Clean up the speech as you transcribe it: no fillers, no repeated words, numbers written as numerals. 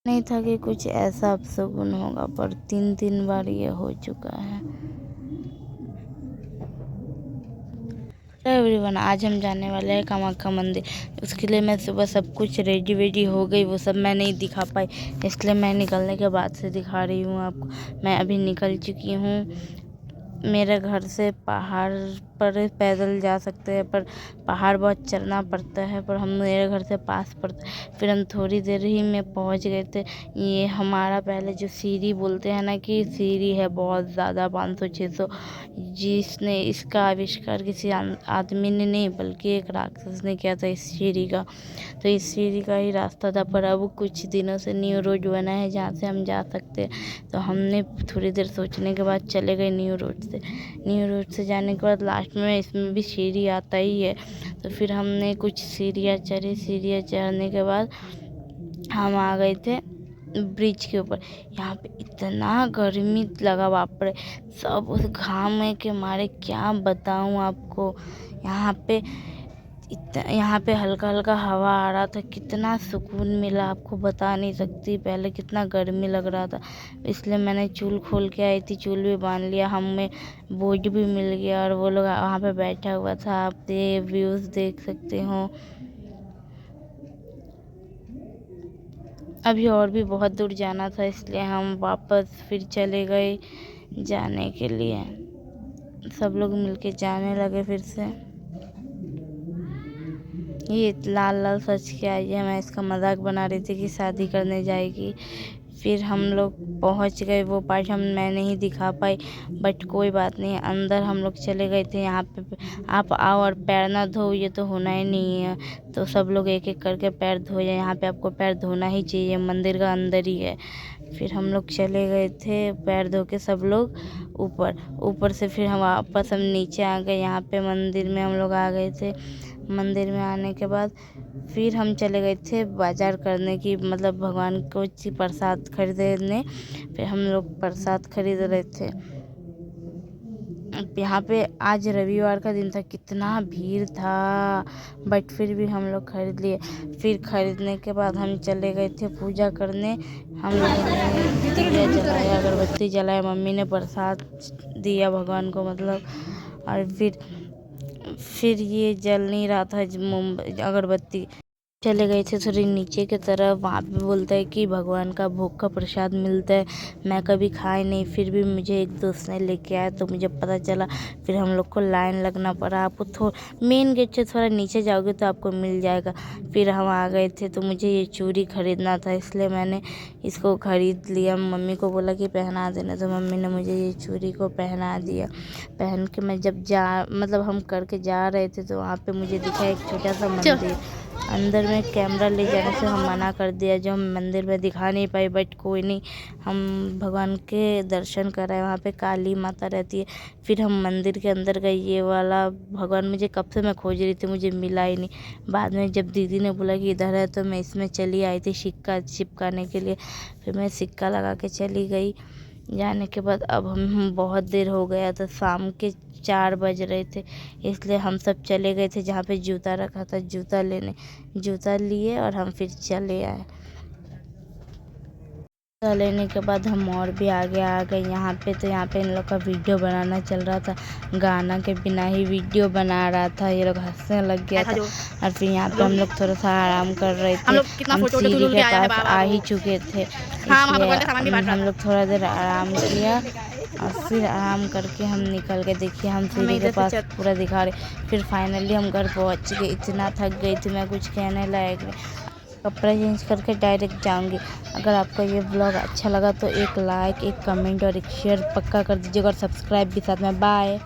नहीं था कि कुछ ऐसा अपशगुन होगा, पर 3 बार ये हो चुका है। हेलो एवरीवन, आज हम जाने वाले हैं कामाख्या मंदिर। उसके लिए मैं सुबह सब कुछ रेडी हो गई, वो सब मैं नहीं दिखा पाई, इसलिए मैं निकलने के बाद से दिखा रही हूँ आपको। मैं अभी निकल चुकी हूँ। मेरे घर से पहाड़ पर पैदल जा सकते हैं, पर पहाड़ बहुत चढ़ना पड़ता है, पर हम मेरे घर से पास पड़ता है। फिर हम थोड़ी देर ही में पहुंच गए थे। ये हमारा पहले जो सीढ़ी बोलते हैं ना, कि सीढ़ी है बहुत ज़्यादा 500-600, जिसने इसका आविष्कार किसी आदमी ने नहीं बल्कि एक राक्षस ने किया था इस सीढ़ी का। तो इस सीढ़ी का ही रास्ता था, पर अब कुछ दिनों से न्यू रोड बना है जहाँ से हम जा सकते हैं। तो हमने थोड़ी देर सोचने के बाद चले गए न्यू रोड से जाने के बाद लास्ट में इसमें भी सीढ़ी आता ही है। तो फिर हमने कुछ सीढ़ियाँ चढ़ने के बाद हम आ गए थे ब्रिज के ऊपर। यहाँ पे इतना गर्मी लगा, बाप रे, सब उस घाम के मारे क्या बताऊँ आपको। यहाँ पे हल्का हल्का हवा आ रहा था, कितना सुकून मिला आपको बता नहीं सकती। पहले कितना गर्मी लग रहा था, इसलिए मैंने चूल खोल के आई थी, चूल भी बांध लिया, हमें बोझ भी मिल गया और वो लोग वहाँ पे बैठा हुआ था। आप व्यूज़ देख सकते हो। अभी और भी बहुत दूर जाना था, इसलिए हम वापस फिर चले गए जाने के लिए। सब लोग मिलके जाने लगे फिर से। ये लाल सच के आई है, मैं इसका मजाक बना रही थी कि शादी करने जाएगी। फिर हम लोग पहुंच गए, वो पार्ट मैं नहीं दिखा पाई, बट कोई बात नहीं। अंदर हम लोग चले गए थे। यहाँ पे आप आओ और पैर ना धो, ये तो होना ही नहीं है। तो सब लोग एक एक करके पैर धोए। यहाँ पे आपको पैर धोना ही चाहिए, मंदिर का अंदर ही है। फिर हम लोग चले गए थे पैर धो के सब लोग ऊपर से। फिर हम वापस नीचे आ गए। यहाँ पे मंदिर में हम लोग आ गए थे। मंदिर में आने के बाद फिर हम चले गए थे बाजार करने की, मतलब भगवान को प्रसाद खरीदने। फिर हम लोग प्रसाद खरीद रहे थे। यहाँ पे आज रविवार का दिन था, कितना भीड़ था, बट फिर भी हम लोग खरीद लिए। फिर खरीदने के बाद हम चले गए थे पूजा करने। हम लोगों ने दिया जलाया, अगरबत्ती जलाया, मम्मी ने प्रसाद दिया भगवान को, मतलब। और फिर ये जल नहीं रहा था अगरबत्ती। चले गए थे थोड़ी नीचे की तरफ, वहाँ पे बोलता है कि भगवान का भोग का प्रसाद मिलता है। मैं कभी खाए नहीं, फिर भी मुझे एक दोस्त ने लेके आया तो मुझे पता चला। फिर हम लोग को लाइन लगना पड़ा। आपको मेन गेट से थोड़ा नीचे जाओगे तो आपको मिल जाएगा। फिर हम आ गए थे, तो मुझे ये चूड़ी खरीदना था, इसलिए मैंने इसको खरीद लिया। मम्मी को बोला कि पहना देना, तो मम्मी ने मुझे ये चूड़ी को पहना दिया। पहन के मैं जब मतलब हम करके जा रहे थे, तो वहाँ पे मुझे दिखा एक छोटा सा मंदिर। अंदर में कैमरा ले जाने से हम मना कर दिया, जो हम मंदिर में दिखा नहीं पाए, बट कोई नहीं, हम भगवान के दर्शन कराए। वहाँ पे काली माता रहती है। फिर हम मंदिर के अंदर गए। ये वाला भगवान मुझे कब से मैं खोज रही थी, मुझे मिला ही नहीं। बाद में जब दीदी ने बोला कि इधर है, तो मैं इसमें चली आई थी सिक्का चिपकाने के लिए। फिर मैं सिक्का लगा के चली गई। जाने के बाद अब हम बहुत देर हो गया था, शाम के 4 बज रहे थे, इसलिए हम सब चले गए थे जहाँ पे जूता रखा था, जूता लिए और हम फिर चले आए। जूता लेने के बाद हम और भी आगे आ गए यहाँ पे। तो यहाँ पे इन लोग का वीडियो बनाना चल रहा था, गाना के बिना ही वीडियो बना रहा था। ये लोग हंसने लग गया था। और फिर यहाँ पे हम लोग थोड़ा सा आराम कर रहे थे। हम सीढ़ी के पास आ ही चुके थे, इसलिए हम लोग थोड़ा देर आराम किया और फिर आराम करके हम निकल गए। देखिए हम सीढ़ी के पास पूरा दिखा रहे। फिर फाइनली हम घर पहुँच गए। इतना थक गई थी मैं, कुछ कहने लायक नहीं। कपड़ा चेंज करके डायरेक्ट जाऊंगी। अगर आपको ये ब्लॉग अच्छा लगा तो एक लाइक, एक कमेंट और एक शेयर पक्का कर दीजिएगा, और सब्सक्राइब भी साथ में। बाय।